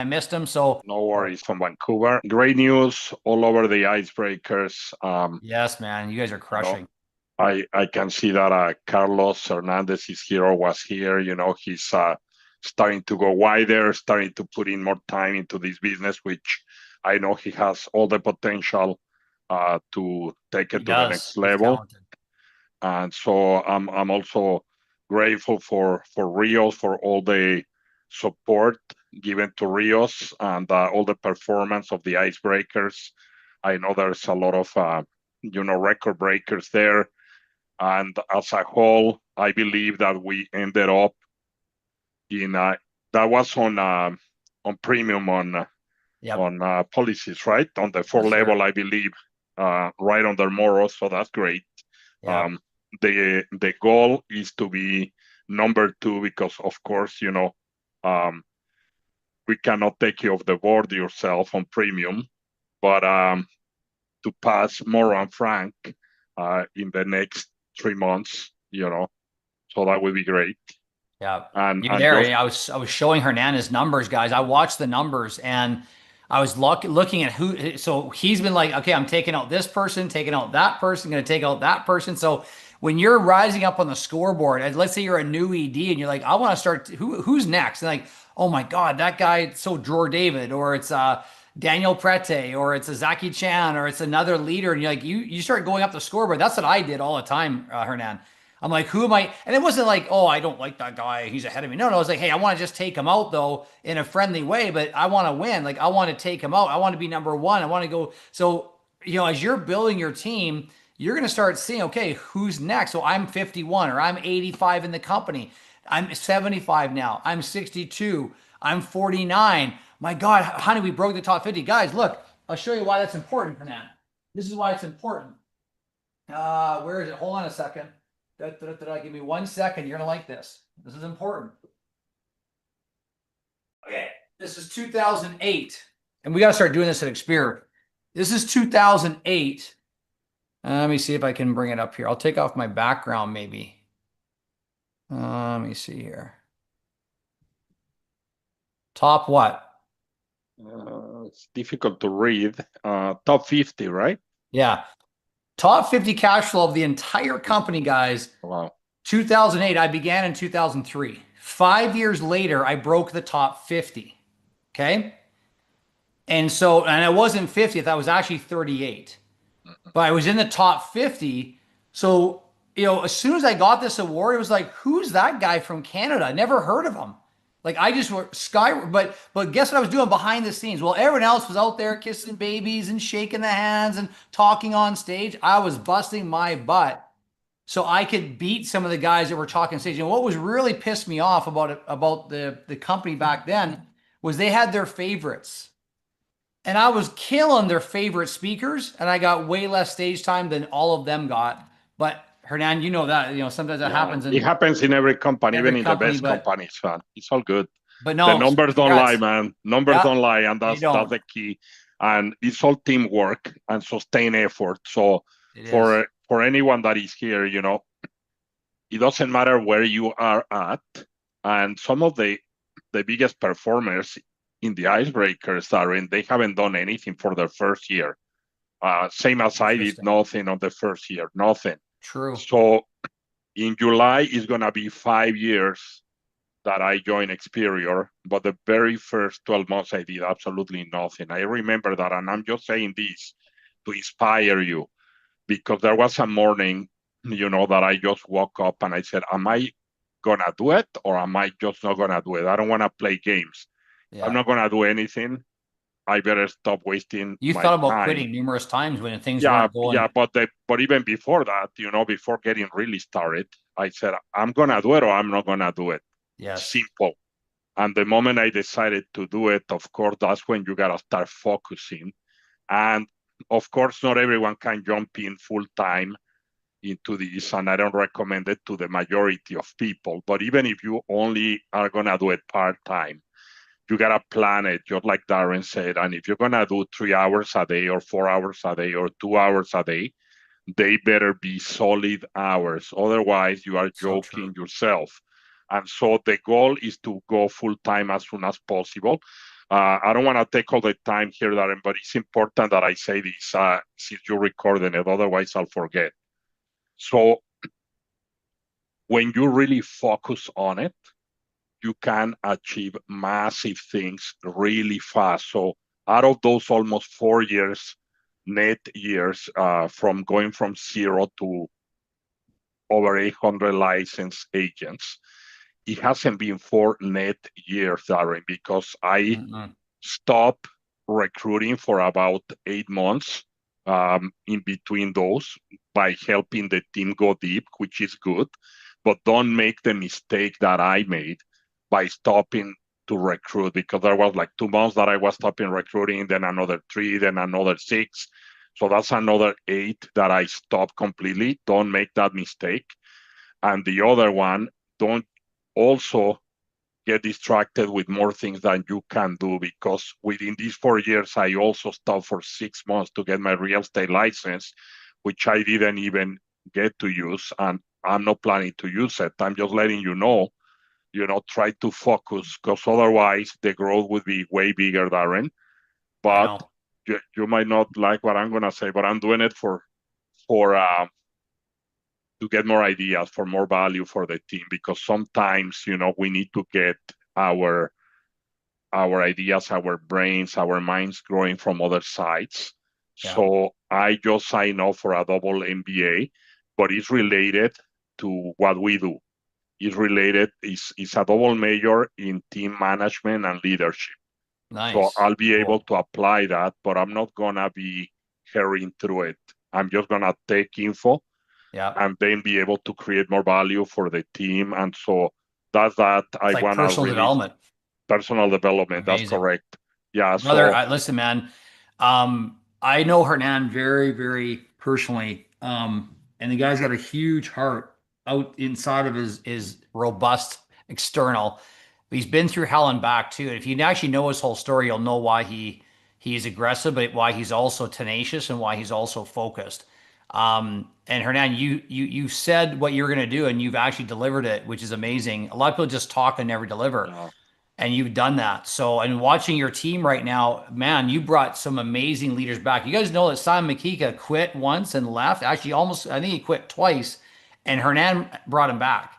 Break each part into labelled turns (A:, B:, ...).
A: I missed him. So
B: No worries from Vancouver. Great news all over the icebreakers.
A: yes, man, you guys are
B: You know,
A: crushing.
B: I can see that Carlos Hernandez's hero was here. He's starting to go wider, starting to put in more time into this business, which I know he has all the potential to take
A: He
B: it to the
A: does.
B: next
A: He's
B: level.
A: talented.
B: And so I'm also grateful for Rios for all the support given to Rios and all the performance of the icebreakers. I know there's a lot of record breakers there, and as a whole, I believe that we ended up in that was on premium
A: Yep.
B: on policies, right? On the four
A: Yes, sir.
B: level, I believe, right under Moro. So that's great.
A: Yep.
B: Um, the goal is to be number two because, of course, um, we cannot take you off the board yourself on premium, but to pass Moro and Frank in the next 3 months, so that would be great.
A: Yeah.
B: And
A: You're
B: and
A: there.
B: just
A: I was showing Hernandez numbers, guys. I watched the numbers and I was looking at who. So he's been like, okay, I'm taking out this person, taking out that person, going to take out that person. So when you're rising up on the scoreboard, and let's say you're a new ED and you're like, I want to start. Who's next? And like, oh my God, that guy. So Drawer David, or it's Daniel Prete, or it's a Zaki Chan, or it's another leader, and you're like, you start going up the scoreboard. That's what I did all the time, Hernan. I'm like, who am I? And it wasn't like, oh, I don't like that guy. He's ahead of me. No, no. I was like, hey, I want to just take him out though in a friendly way, but I want to win. Like, I want to take him out. I want to be number one. I want to go. So, as you're building your team, you're going to start seeing, okay, who's next? So I'm 51 or I'm 85 in the company. I'm 75 now. I'm 62. I'm 49. My God, honey, we broke the top 50. Guys, look, I'll show you why that's important for that. This is why it's important. Where is it? Hold on a second. Give me 1 second. You're gonna like this. This is important. Okay, this is 2008, and we gotta start doing this at Xperia. This is 2008. Let me see if I can bring it up here. I'll take off my background maybe. Let me see here. Top what?
B: it's difficult to read. Top 50, right?
A: Yeah. Top 50 cash flow of the entire company, guys.
B: Wow.
A: 2008. I began in 2003. 5 years later, I broke the top 50. Okay. And I wasn't 50th, I was actually 38. But I was in the top 50. So, as soon as I got this award, it was like, who's that guy from Canada? I never heard of him. Like I just were sky, but guess what I was doing behind the scenes? Well, everyone else was out there kissing babies and shaking the hands and talking on stage. I was busting my butt so I could beat some of the guys that were talking stage. And what was really pissed me off about the company back then was they had their favorites. And I was killing their favorite speakers, and I got way less stage time than all of them got. But Hernan, you know that, sometimes that
B: Yeah,
A: happens
B: it
A: in
B: happens in every company, even
A: every
B: in the
A: company,
B: best
A: but
B: companies, man. It's all good. The
A: no,
B: numbers don't lie,
A: congrats.
B: man. Numbers
A: Yeah,
B: don't lie, and
A: they
B: that's
A: don't.
B: the key. And it's all teamwork and sustained effort. So
A: It is.
B: for anyone that is here, it doesn't matter where you are at. And some of the biggest performers in the icebreakers are in, they haven't done anything for their first year. Same as I did
A: Interesting.
B: nothing on the first year, nothing.
A: True.
B: So in July is gonna be 5 years that I joined Experior, but the very first 12 months I did absolutely nothing. I remember that, and I'm just saying this to inspire you because there was a morning, that I just woke up and I said, am I gonna do it or am I just not gonna do it? I don't wanna play games. I'm
A: Yeah.
B: not gonna do anything. I better stop wasting
A: You
B: my
A: thought about
B: time.
A: quitting numerous times when things
B: Yeah,
A: weren't
B: yeah,
A: going.
B: but even before that, before getting really started, I said, I'm gonna do it or I'm not gonna do it.
A: Yes.
B: Simple. And the moment I decided to do it, of course, that's when you gotta start focusing. And of course, not everyone can jump in full time into this, and I don't recommend it to the majority of people. But even if you only are gonna do it part time, you gotta plan it, just like Darren said. And if you're gonna do 3 hours a day, or 4 hours a day, or 2 hours a day, they better be solid hours. Otherwise, you are
A: So true.
B: joking yourself. And so the goal is to go full time as soon as possible. I don't want to take all the time here, Darren, but it's important that I say this since you're recording it. Otherwise, I'll forget. So when you really focus on it, you can achieve massive things really fast. So out of those almost 4 years, net years, from going from 0 to over 800 licensed agents, it hasn't been 4 net years, Darren, because I stopped recruiting for about 8 months in between those by helping the team go deep, which is good. But don't make the mistake that I made by stopping to recruit, because there was like 2 months that I was stopping recruiting, then another 3, then another 6. So that's another 8 that I stopped completely. Don't make that mistake. And the other one, don't also get distracted with more things than you can do, because within these 4 years, I also stopped for 6 months to get my real estate license, which I didn't even get to use. And I'm not planning to use it. I'm just letting you know, try to focus, because otherwise the growth would be way bigger, Darren. But you might not like what I'm going to say, but I'm doing it for to get more ideas, for more value for the team, because sometimes, we need to get our ideas, our brains, our minds growing from other sides. Yeah. So I just signed up for a double MBA, but it's related to what we do. It's a double major in team management and leadership. Nice. So I'll be able to apply that, but I'm not gonna be hurrying through it. I'm just gonna take info, and then be able to create more value for the team. And so that's that. I want to
A: personal development.
B: Personal development. Amazing. That's correct. Yeah.
A: Brother, listen, man. I know Hernan very, very personally, and the guy's got a huge heart out inside of his robust external. He's been through hell and back too. And if you actually know his whole story, you'll know why he is aggressive, but why he's also tenacious and why he's also focused. And Hernan, you said what you were going to do, and you've actually delivered it, which is amazing. A lot of people just talk and never deliver. No. And you've done that. So, and watching your team right now, man, you brought some amazing leaders back. You guys know that Simon Makika quit once and left. Actually, I think he quit twice, and Hernan brought him back.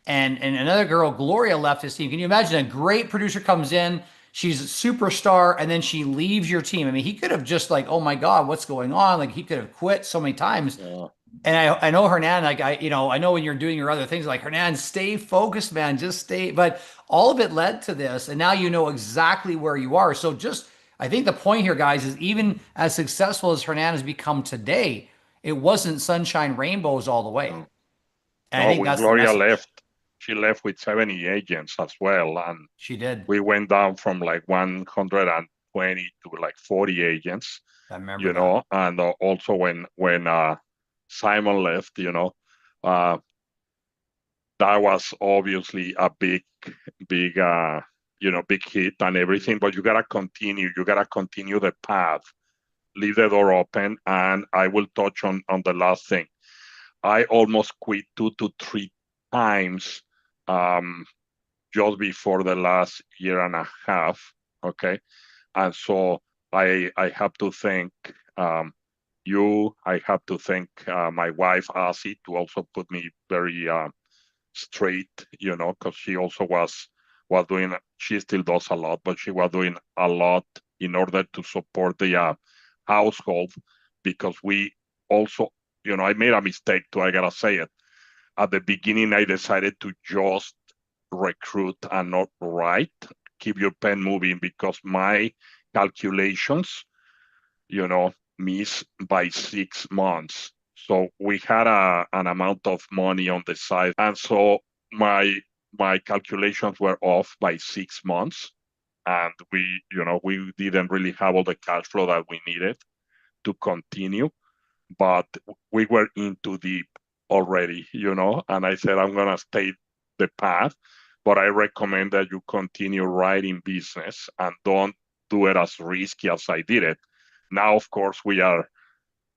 A: And another girl, Gloria, left his team. Can you imagine a great producer comes in, she's a superstar, and then she leaves your team? I mean, he could have just like, oh my God, what's going on? Like, he could have quit so many times. Yeah. And I know Hernan, like I know when you're doing your other things, like, Hernan, stay focused, man, just stay. But all of it led to this, and now you know exactly where you are. So I think the point here, guys, is even as successful as Hernan has become today, it wasn't sunshine rainbows all the way.
B: No. And I think that's Gloria left. She left with 70 agents as well, and
A: she did.
B: We went down from like 120 to like 40 agents.
A: I remember that.
B: And also when Simon left, that was obviously a big hit and everything. But you gotta continue. You gotta continue the path. Leave the door open. And I will touch on the last thing. I almost quit 2 to 3 times just before the last year and a half. Okay, and so I have to thank you. I have to thank my wife, Asi, to also put me very straight, because she also was doing, she still does a lot, but she was doing a lot in order to support the household, because we also, I made a mistake too, I gotta say it. At the beginning, I decided to just recruit and not write. Keep your pen moving, because my calculations, miss by 6 months. So we had an amount of money on the side, and so my calculations were off by 6 months, and we didn't really have all the cash flow that we needed to continue, but we were in too deep already, and I said, I'm gonna stay the path, but I recommend that you continue writing business and don't do it as risky as I did it. Now, of course, we are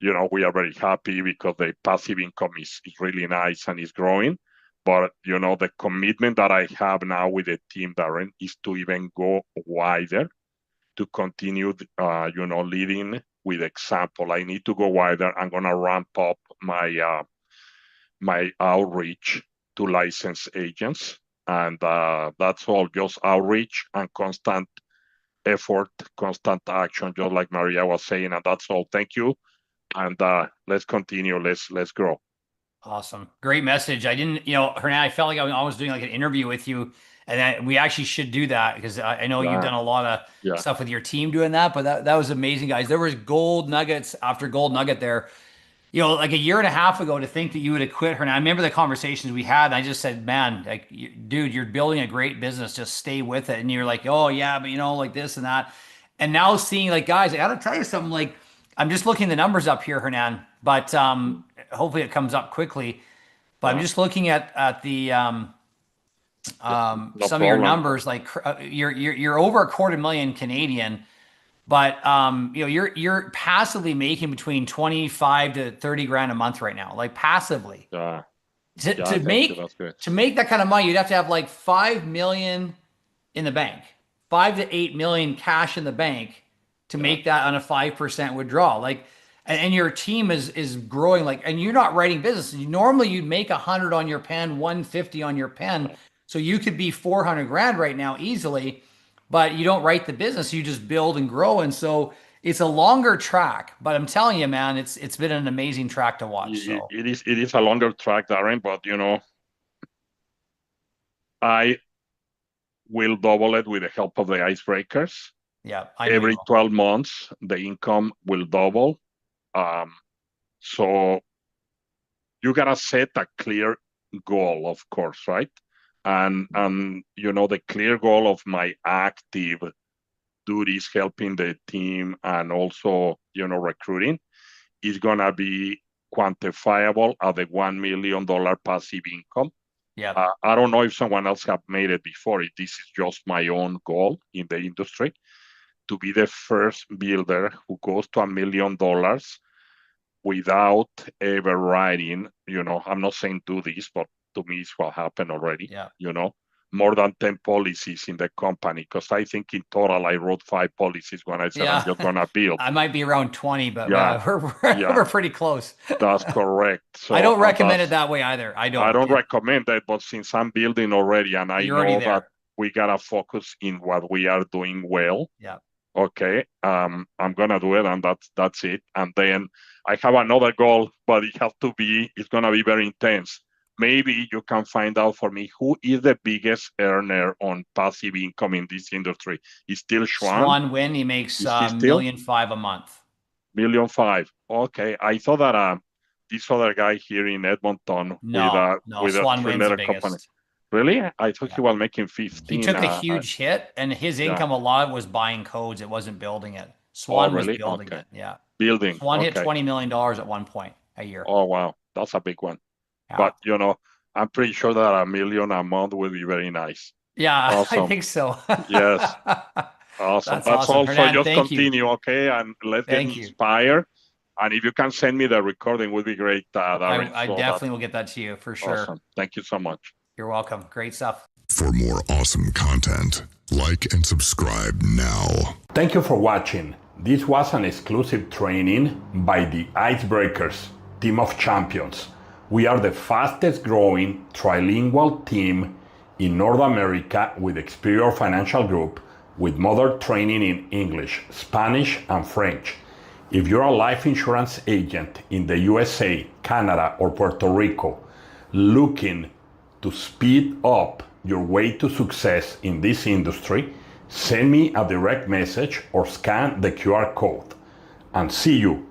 B: very happy because the passive income is really nice and is growing. But, the commitment that I have now with the team, Darren, is to even go wider to continue, leading with example. I need to go wider. I'm going to ramp up my my outreach to licensed agents. And that's all, just outreach and constant effort, constant action, just like Maria was saying. And that's all. Thank you. And let's continue. Let's grow.
A: Awesome. Great message. I didn't, Hernán, I felt like I was doing like an interview with you, and we actually should do that because I know you've done a lot of stuff with your team doing that, but that was amazing, guys. There was gold nuggets after gold nugget there. Like a year and a half ago, to think that you would have quit, Hernán. I remember the conversations we had, and I just said, man, like, dude, you're building a great business. Just stay with it. And you're like, oh yeah, but like this and that. And now seeing, like, guys, I got to tell you something. Like, I'm just looking the numbers up here, Hernán, but hopefully it comes up quickly. But I'm just looking at the some of your numbers. Like, you're over $250,000 Canadian. But you're passively making between 25 to 30 grand a month right now, like passively. To make that kind of money, you'd have to have like 5 million in the bank, 5 to 8 million cash in the bank to make that on a 5% withdrawal. Like, and your team is growing, like, and you're not writing business. Normally you'd make 100 on your pen, 150 on your pen, so you could be 400 grand right now easily. But you don't write the business, you just build and grow. And so it's a longer track, but I'm telling you, man, it's been an amazing track to watch. So.
B: It is a longer track, Darren, but I will double it with the help of the icebreakers.
A: Yeah.
B: Every 12 months, the income will double. So you gotta set a clear goal, of course, right? And the clear goal of my active duties, helping the team and also recruiting, is gonna be quantifiable at the $1 million passive income.
A: Yeah.
B: I don't know if someone else have made it before. This is just my own goal in the industry, to be the first builder who goes to $1 million without ever writing. I'm not saying do this, but to me, it's what happened already.
A: Yeah.
B: More than 10 policies in the company, because I think in total I wrote 5 policies when I said I'm just gonna build.
A: I might be around 20, but we're pretty close.
B: That's correct. So
A: I don't recommend it that way either. I don't
B: recommend that, but since I'm building already, and I know that we gotta focus in what we are doing well.
A: Yeah.
B: Okay. I'm gonna do it, and that's it. And then I have another goal, but it's gonna be very intense. Maybe you can find out for me who is the biggest earner on passive income in this industry. Is still Schwan?
A: Schwan Wynn, he makes $1.5 million a month.
B: $1.5 million. Okay, I thought that this other guy here in Edmonton with
A: Schwan
B: a
A: Wynn's the
B: company.
A: biggest.
B: Really? I thought he was making 15.
A: He took a huge hit, and his income a lot was buying codes. It wasn't building it. Swan was building it. Yeah.
B: Building.
A: Swan hit $20 million at one point a year.
B: Oh, wow. That's a big one. Yeah. But, I'm pretty sure that $1 million a month would be very nice.
A: Yeah, awesome. I think so.
B: Yes. Awesome. That's awesome. All. Hernán, so just continue, okay? And let's get inspired. And if you can send me the recording, would be great.
A: I definitely will get that to you for sure.
B: Awesome. Thank you so much.
A: You're welcome. Great stuff.
C: For more awesome content, like and subscribe now.
D: Thank you for watching. This was an exclusive training by the Icebreakers, Team of Champions. We are the fastest growing trilingual team in North America with Experior Financial Group, with modern training in English, Spanish, and French. If you're a life insurance agent in the USA, Canada, or Puerto Rico, looking to speed up your way to success in this industry, send me a direct message or scan the QR code. And see you